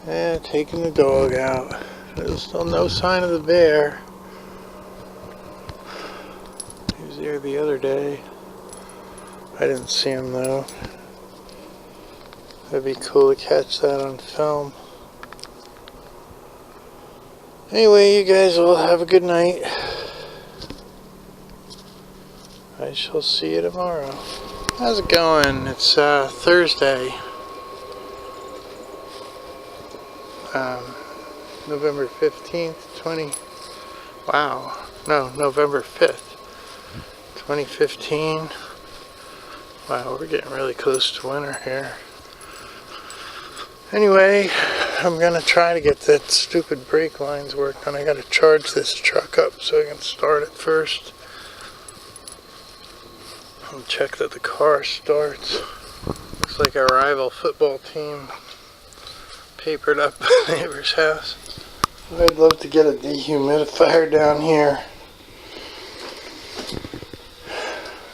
Yeah, taking the dog out. There's still no sign of the bear. He was there the other day. I didn't see him though. That'd be cool to catch that on film. Anyway, you guys all have a good night. I shall see you tomorrow. How's it going? It's Thursday. November 15th, November 5th, 2015. Wow, we're getting really close to winter here. Anyway, I'm gonna try to get that stupid brake lines worked on. I gotta charge this truck up so I can start it first. And check that the car starts. Looks like our rival football team papered up the neighbor's house. I'd love to get a dehumidifier down here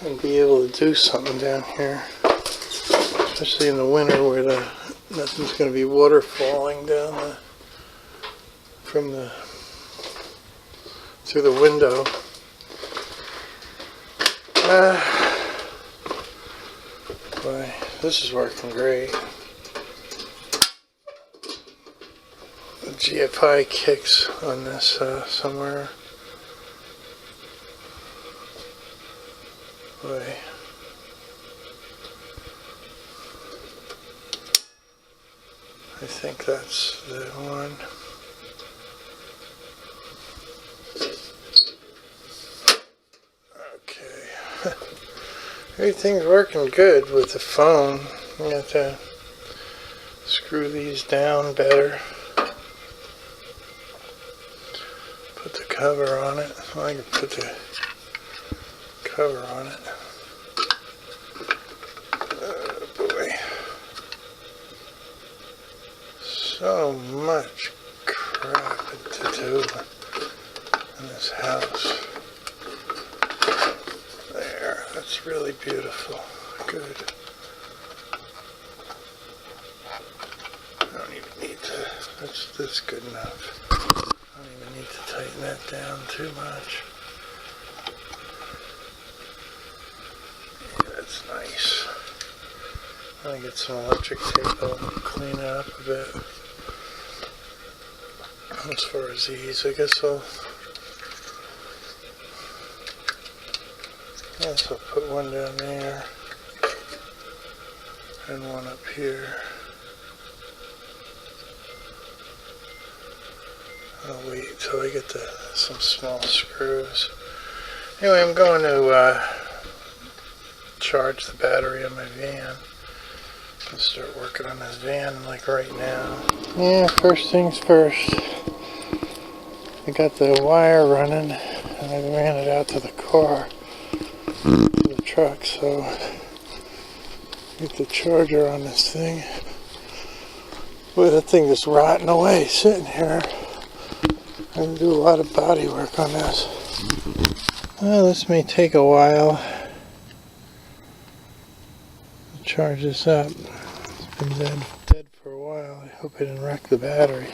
and be able to do something down here, especially in the winter where nothing's going to be water falling down through the window. Boy, this is working great. The GFI kicks on this somewhere. Boy. I think that's the one. Okay. Everything's working good with the phone. I have to screw these down better. Put the cover on it. Well, I can put the cover on it. Oh boy. So much crap to do in this house. There, that's really beautiful. Good. I don't even need to, that's good enough. I don't even need to tighten that down too much. Yeah, that's nice. I'm gonna get some electric tape, I'll clean it up a bit. As far as these, I guess I'll put one down there and one up here. I'll wait until I get some small screws. Anyway, I'm going to charge the battery on my van and start working on this van like right now. Yeah, first things first. I got the wire running and I ran it out to the car, to the truck, so get the charger on this thing. Boy, that thing is rotting away sitting here. I'm going to do a lot of body work on this. Well, this may take a while to charge this up. It's been dead for a while. I hope I didn't wreck the battery.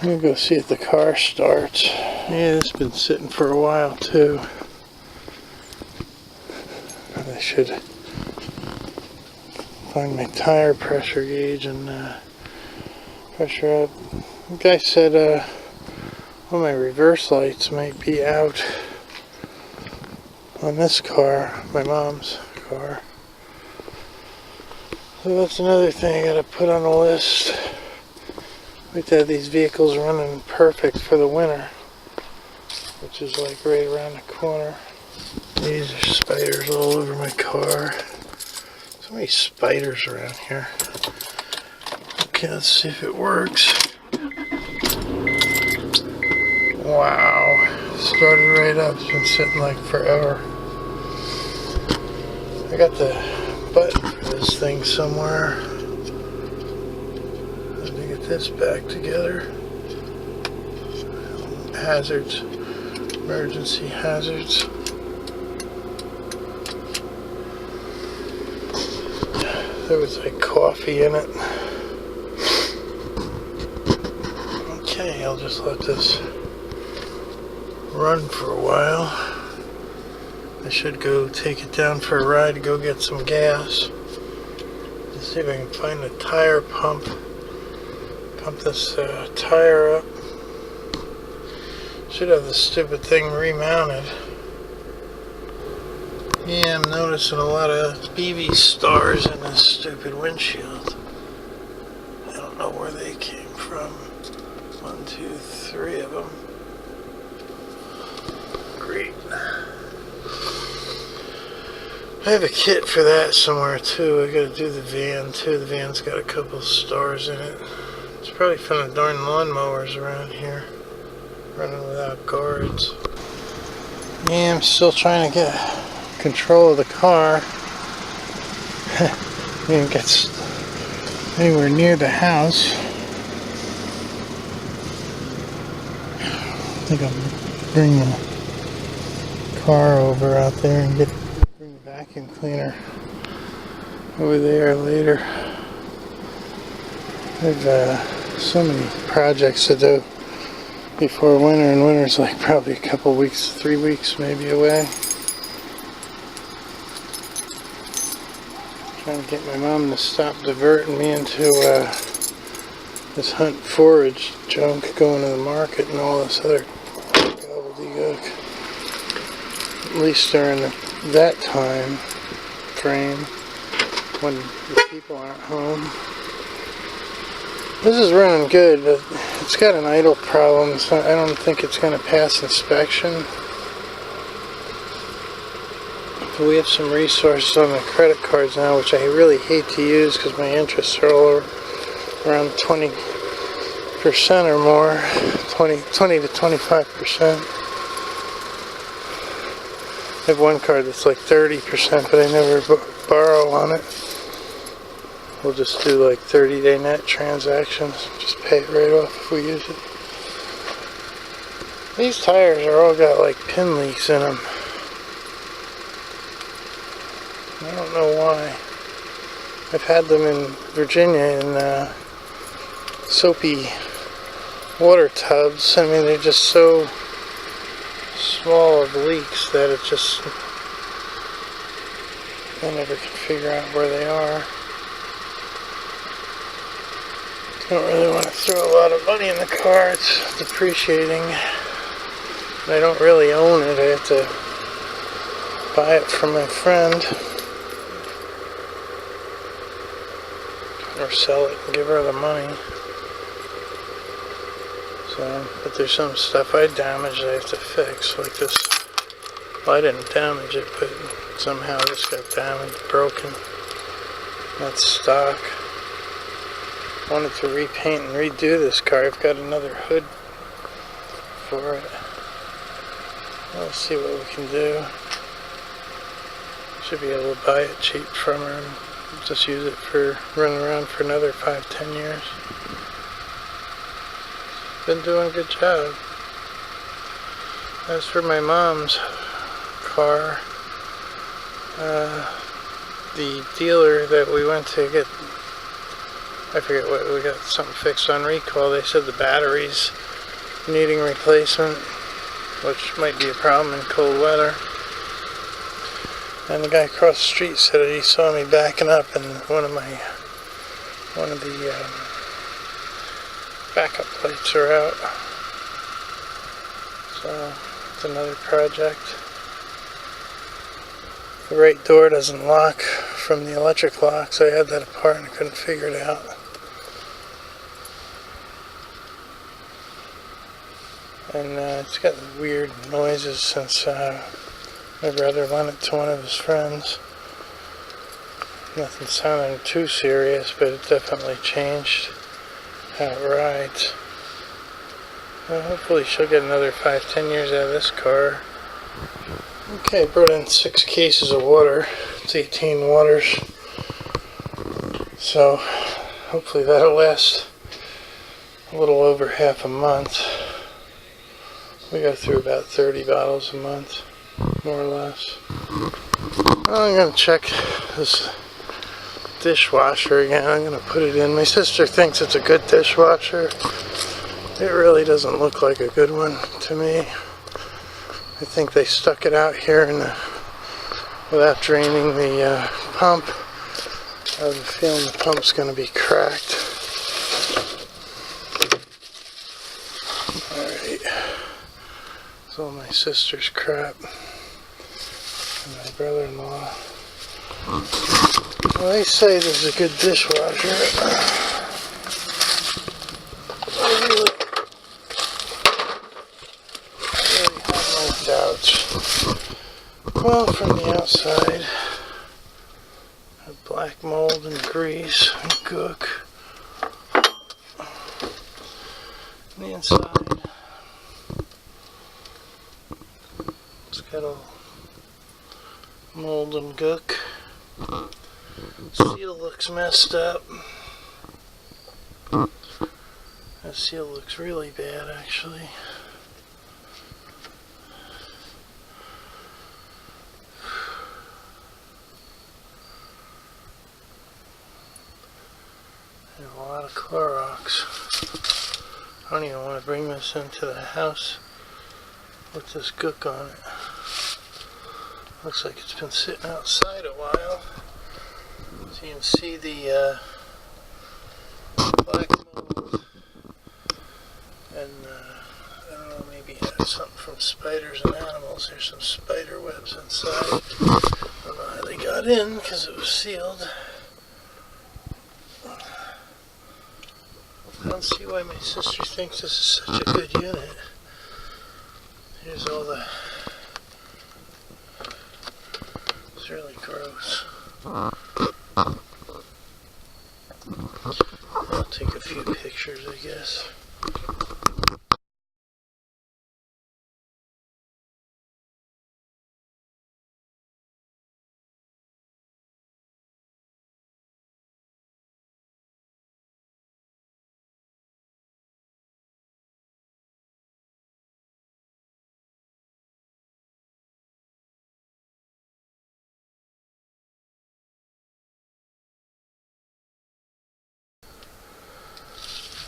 I'm going to go see if the car starts. Yeah, it's been sitting for a while too. I should find my tire pressure gauge and pressure up. The guy said well, my reverse lights might be out on this car, my mom's car. So that's another thing I gotta put on the list. We have to have these vehicles running perfect for the winter, which is like right around the corner. These are spiders all over my car. So many spiders around here. Okay, let's see if it works. Wow, started right up. It's been sitting like forever. I got the button for this thing somewhere. Let me get this back together. Hazards, emergency hazards. There was like coffee in it. I'll just let this run for a while. I should go take it down for a ride to go get some gas. Let's see if I can find a tire pump. Pump this tire up. Should have this stupid thing remounted. Yeah, I'm noticing a lot of BB stars in this stupid windshield. I don't know where they came from. 1, 2, 3 of them. Great. I have a kit for that somewhere too. I gotta do the van too. The van's got a couple stars in it. It's probably from the darn lawnmowers around here. Running without guards. Yeah, I'm still trying to get control of the car. Didn't get anywhere near the house. I think I'll bring the car over out there and bring the vacuum cleaner over there later. I've so many projects to do before winter, and winter's like probably a couple weeks, 3 weeks maybe away. Trying to get my mom to stop diverting me into this hunt forage junk, going to the market and all this other gobbledygook. At least during that time frame when the people aren't home. This is running good, but it's got an idle problem, so I don't think it's going to pass inspection. We have some resources on the credit cards now, which I really hate to use because my interests are all around 20% or more, 20 to 25%. I have one card that's like 30%, but I never borrow on it. We'll just do like 30-day net transactions, just pay it right off if we use it. These tires are all got like pin leaks in them. I don't know why. I've had them in Virginia in soapy water tubs. I mean, they're just so small of leaks that it just, I never can figure out where they are. Don't really want to throw a lot of money in the car. It's depreciating. And I don't really own it. I have to buy it from my friend. Or sell it and give her the money. So, but there's some stuff I damaged I have to fix, like this. Well, I didn't damage it, but somehow this got damaged, broken. That's stock. I wanted to repaint and redo this car. I've got another hood for it. Let's see what we can do. Should be able to buy it cheap from her and just use it for running around for another 5-10 years. Been doing a good job. As for my mom's car, the dealer that we went to get, I forget what, we got something fixed on recall. They said the battery's needing replacement, which might be a problem in cold weather. And the guy across the street said that he saw me backing up and one of the backup lights are out. So it's another project. The right door doesn't lock from the electric lock, so I had that apart and I couldn't figure it out. And it's got weird noises since my brother lent it to one of his friends. Nothing sounding too serious, but it definitely changed how it rides. Well, hopefully she'll get another 5-10 years out of this car. Okay, I brought in 6 cases of water. It's 18 waters. So hopefully that'll last a little over half a month. We go through about 30 bottles a month, more or less. I'm going to check this dishwasher again. I'm going to put it in. My sister thinks it's a good dishwasher. It really doesn't look like a good one to me. I think they stuck it out here without draining the pump. I have a feeling the pump's going to be cracked. Alright. It's all my sister's crap. And my brother-in-law. Well, they say this is a good dishwasher. I really have my doubts. Well, from the outside, black mold and grease and gook. On the inside, it's got all mold and gook. Seal looks messed up. That seal looks really bad, actually. And a lot of Clorox. I don't even want to bring this into the house with this gook on it. Looks like it's been sitting outside a while. So you can see the black mold. And I don't know, maybe it has something from spiders and animals. There's some spider webs inside. I don't know how they got in because it was sealed. I don't see why my sister thinks this is such a good unit. Here's all the... It's really gross. I'll take a few pictures, I guess.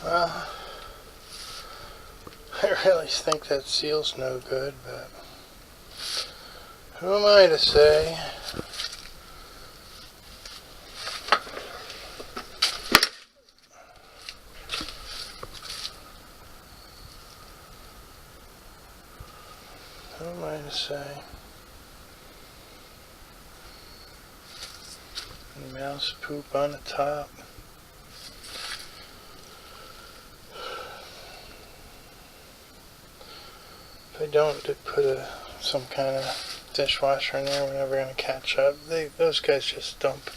Well, I really think that seal's no good, but who am I to say? Who am I to say? And mouse poop on the top. If I don't put some kind of dishwasher in there, we're never going to catch up. Those guys just dump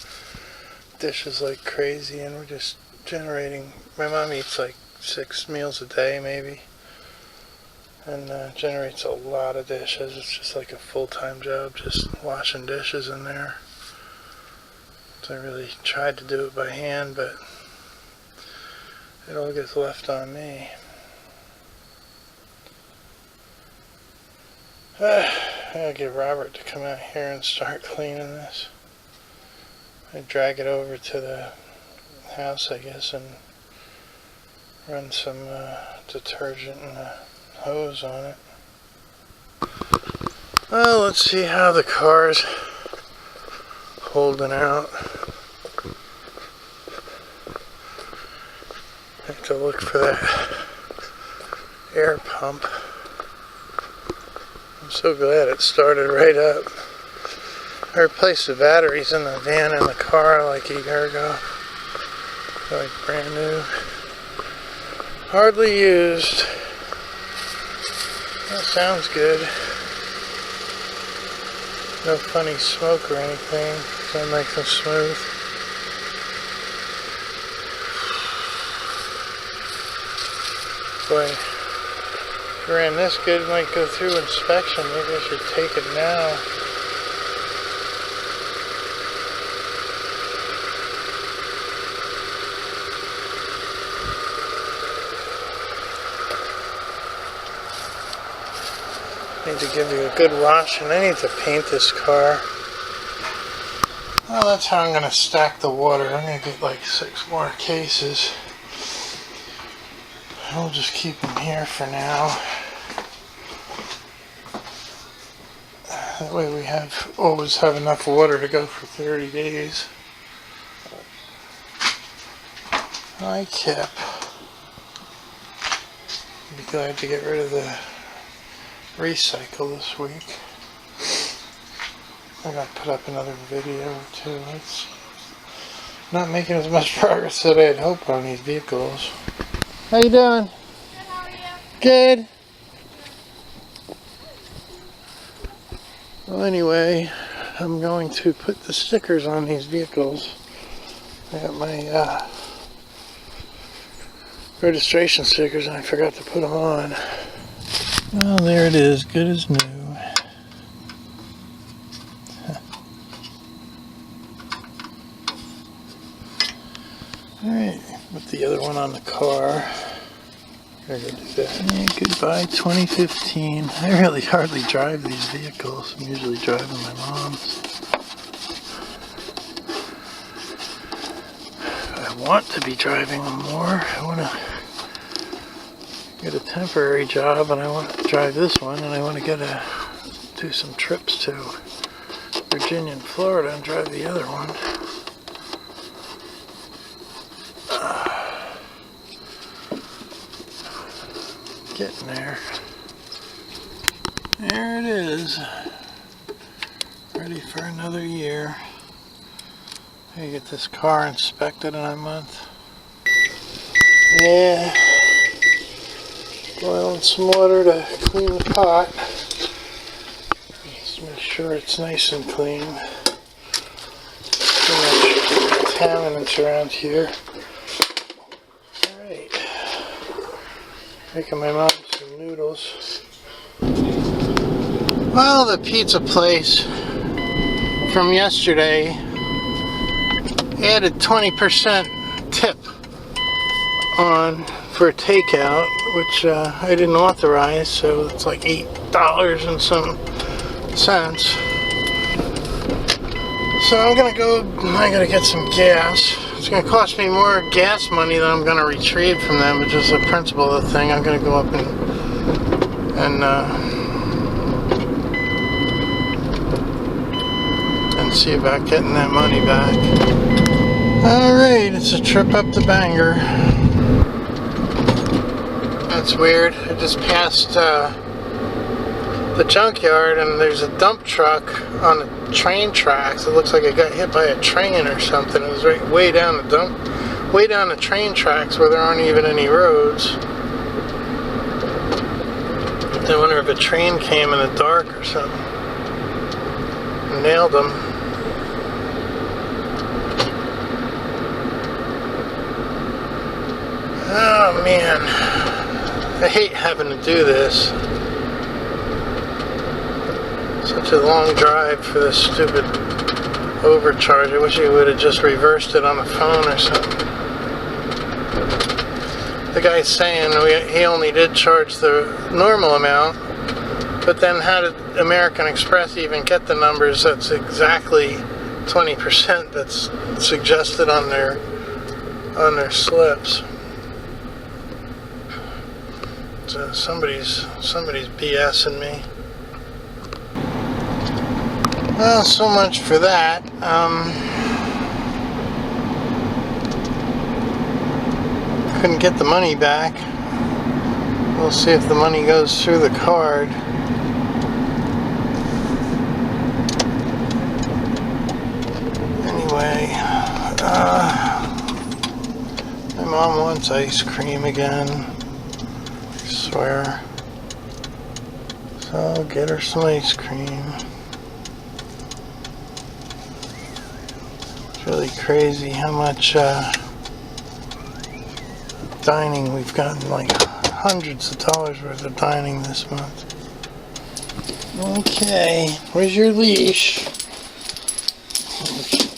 dishes like crazy, and we're just generating. My mom eats like 6 meals a day maybe, and generates a lot of dishes. It's just like a full-time job just washing dishes in there. So I really tried to do it by hand, but it all gets left on me. I'll get Robert to come out here and start cleaning this. I drag it over to the house, I guess, and run some detergent and a hose on it. Well, let's see how the car's holding out. I have to look for that air pump. I'm so glad it started right up. I replaced the batteries in the van and the car like a year ago. They're like brand new. Hardly used. That sounds good. No funny smoke or anything. So nice and smooth. Boy. If you ran this good, it might go through inspection. Maybe I should take it now. Need to give you a good wash, and I need to paint this car. Well, that's how I'm going to stack the water. I'm going to get like 6 more cases. I'll just keep them here for now. That way we always have enough water to go for 30 days. Hi, Kip. Be glad to get rid of the recycle this week. I gotta put up another video or two. It's not making as much progress as I'd hoped on these vehicles. How you doing? Good, how are you? Good. Well, anyway, I'm going to put the stickers on these vehicles. I got my registration stickers and I forgot to put them on. Well, there it is, good as new. Alright, put the other one on the car. Gotta go do that. Yeah, goodbye 2015. I really hardly drive these vehicles. I'm usually driving my mom's. I want to be driving them more. I want to get a temporary job and I want to drive this one and I want to do some trips to Virginia and Florida and drive the other one. Getting there. There it is. Ready for another year. I get this car inspected in a month. Yeah. Boiling some water to clean the pot. Just make sure it's nice and clean. Too much contaminants around here. Alright. Making my mom some noodles. Well, the pizza place from yesterday added 20% tip on for takeout, which I didn't authorize, so it's like $8 and some cents. So I gotta get some gas. It's gonna cost me more gas money than I'm gonna retrieve from them, but just the principle of the thing, I'm gonna go up and see about getting that money back. Alright, it's a trip up to Bangor. That's weird. I just passed the junkyard and there's a dump truck on the train tracks. It looks like it got hit by a train or something. It was right way down the train tracks where there aren't even any roads. I wonder if a train came in the dark or something and nailed them. Oh man, I hate having to do this. Such a long drive for this stupid overcharge. I wish he would have just reversed it on the phone or something. The guy's saying he only did charge the normal amount, but then how did American Express even get the numbers? That's exactly 20% that's suggested on their slips. So somebody's BSing me. Well, so much for that. Couldn't get the money back. We'll see if the money goes through the card. Anyway, my mom wants ice cream again. I swear. So I'll get her some ice cream. It's really crazy how much dining we've gotten, like hundreds of dollars worth of dining this month. Okay, where's your leash?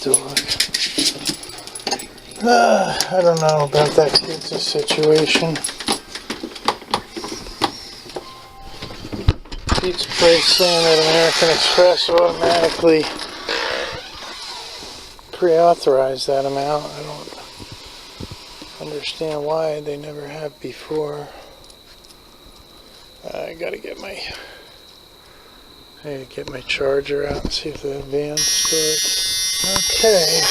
Dog. I don't know about that pizza situation. Pizza place saying that American Express automatically pre-authorized that amount. I understand why they never have before. I gotta get my charger out and see if the van starts. Okay,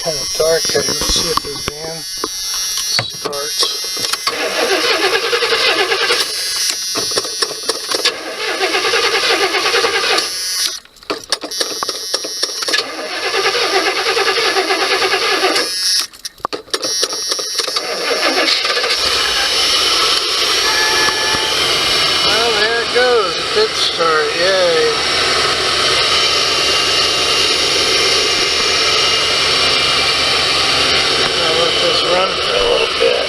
kind of dark here. Let's see if the van starts. Did start, yay. I'll let this run for a little bit.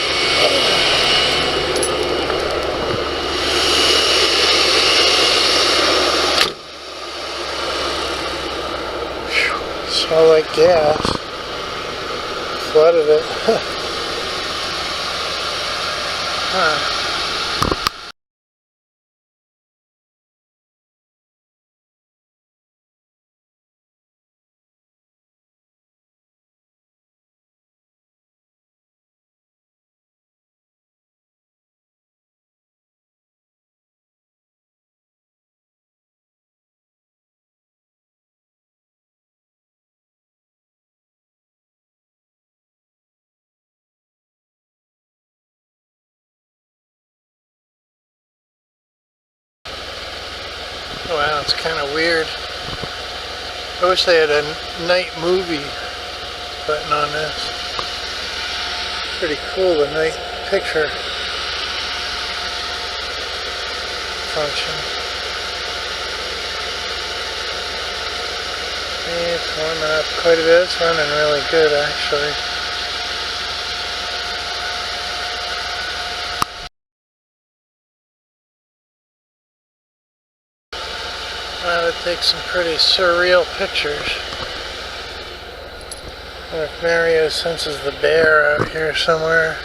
Smell like gas. Flooded it. Huh. Wow, it's kind of weird. I wish they had a night movie button on this. Pretty cool, the night picture function. It's warming up quite a bit. It's running really good, actually. It takes some pretty surreal pictures. I wonder if Mario senses the bear out here somewhere.